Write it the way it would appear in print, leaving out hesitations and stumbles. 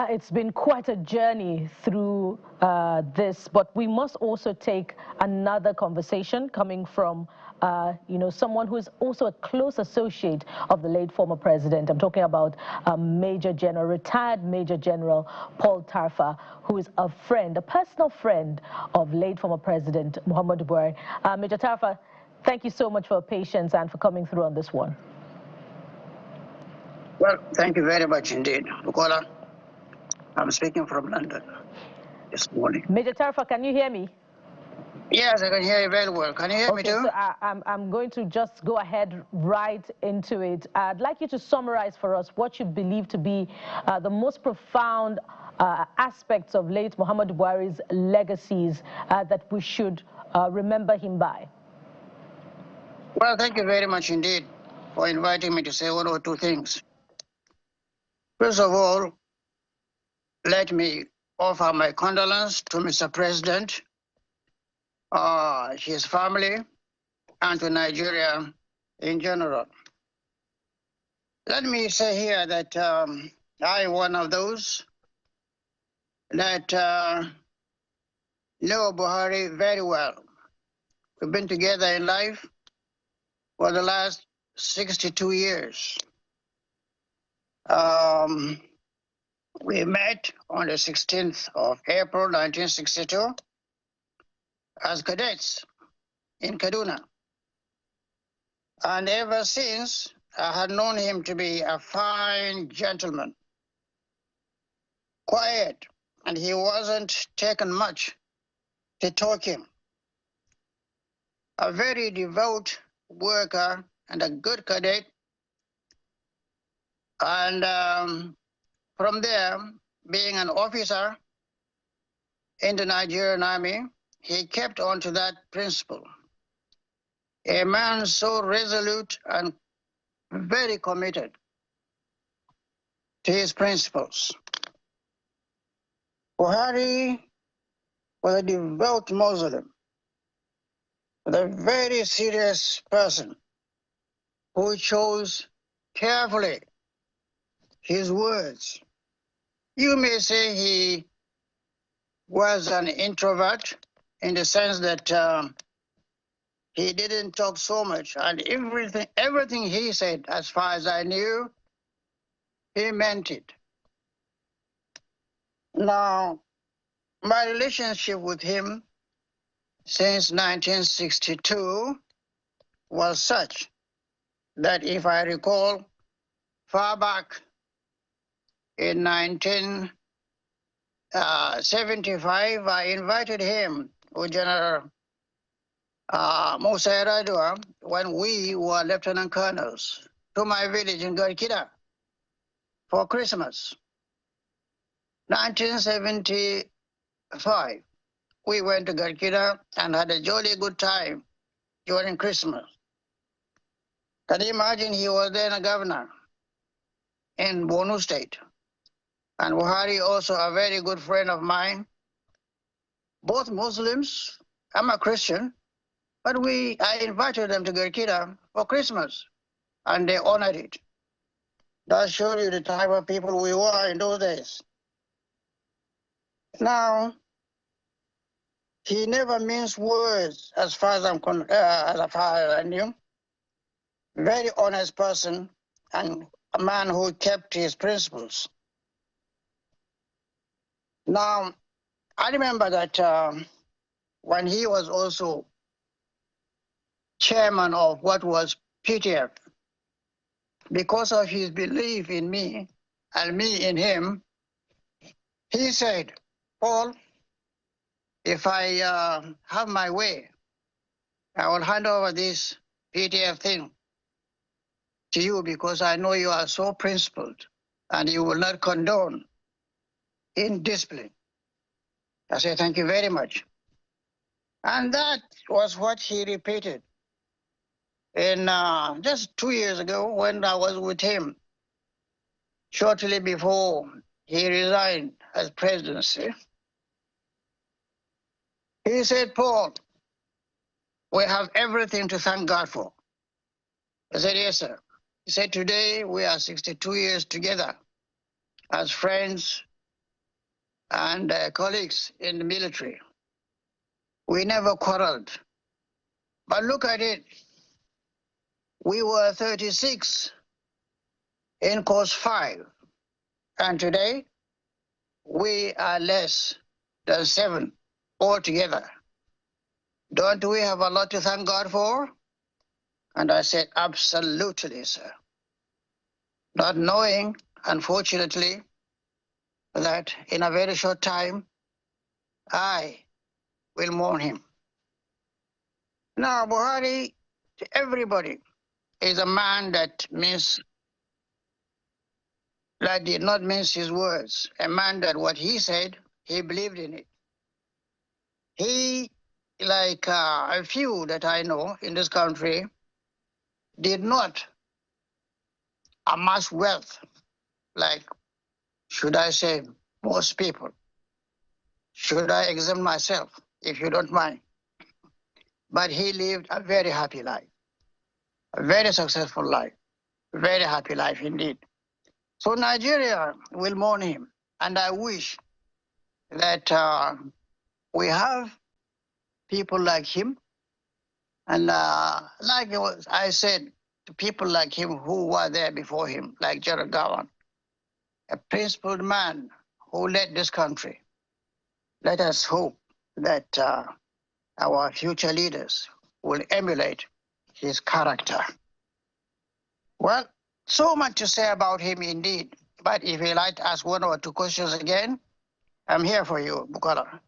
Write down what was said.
It's been quite a journey through this, but we must also take another conversation coming from, someone who is also a close associate of the late former president. I'm talking about retired Major General Paul Tafa, who is a friend, a personal friend of late former President Muhammadu Buhari. Major Tafa, thank you so much for your patience and for coming through on this one. Well, thank you very much indeed, Bukola. I'm speaking from London this morning. Major Tafa, can you hear me? Yes, I can hear you very well. Can you hear me too? So I'm going to just go ahead right into it. I'd like you to summarize for us what you believe to be the most profound aspects of late Muhammadu Buhari's legacies that we should remember him by. Well, thank you very much indeed for inviting me to say one or two things. First of all, let me offer my condolence to Mr. President, his family, and to Nigeria in general. Let me say here that I am one of those that know Buhari very well. We've been together in life for the last 62 years. We met on the 16th of April, 1962, as cadets in Kaduna. And ever since, I had known him to be a fine gentleman, quiet, and he wasn't taken much to talk him. A very devout worker and a good cadet. And from there, being an officer in the Nigerian army, he kept on to that principle. A man so resolute and very committed to his principles. Buhari was a devout Muslim, a very serious person who chose carefully his words. You may say he was an introvert in the sense that he didn't talk so much, and everything he said, as far as I knew, he meant it. Now, my relationship with him since 1962 was such that, if I recall, far back in 1975, I invited him with General Musa Yaradua, when we were lieutenant colonels, to my village in Garkida for Christmas. 1975, we went to Garkida and had a jolly good time during Christmas. Can you imagine? He was then a governor in Borno State. And Buhari, also a very good friend of mine, both Muslims. I'm a Christian, but I invited them to Garkida for Christmas, and they honored it. That shows you the type of people we were in those days. Now, he never minced words, as far as I knew. Very honest person and a man who kept his principles. Now, I remember that when he was also chairman of what was PTF, because of his belief in me and me in him, he said, Paul, if I have my way, I will hand over this PTF thing to you, because I know you are so principled and you will not condone indiscipline. I say, thank you very much. And that was what he repeated in just 2 years ago when I was with him, shortly before he resigned as presidency. He said, Paul, we have everything to thank God for. I said, yes, sir. He said, today we are 62 years together as friends and colleagues in the military. We never quarreled. But look at it. We were 36 in course 5, and today we are less than 7 altogether. Don't we have a lot to thank God for? And I said, absolutely, sir. Not knowing, unfortunately, that in a very short time, I will mourn him. Now, Buhari, to everybody, is a man that did not mince his words. A man that what he said, he believed in it. He, like a few that I know in this country, did not amass wealth like, should I say, most people. Should I exempt myself, if you don't mind? But he lived a very happy life, a very successful life, very happy life indeed. So Nigeria will mourn him, and I wish that we have people like him, and like I said, to people like him who were there before him, like Gerald Gowan, a principled man who led this country. Let us hope that our future leaders will emulate his character. Well, so much to say about him indeed. But if you'd like to ask one or two questions again, I'm here for you, Bukola.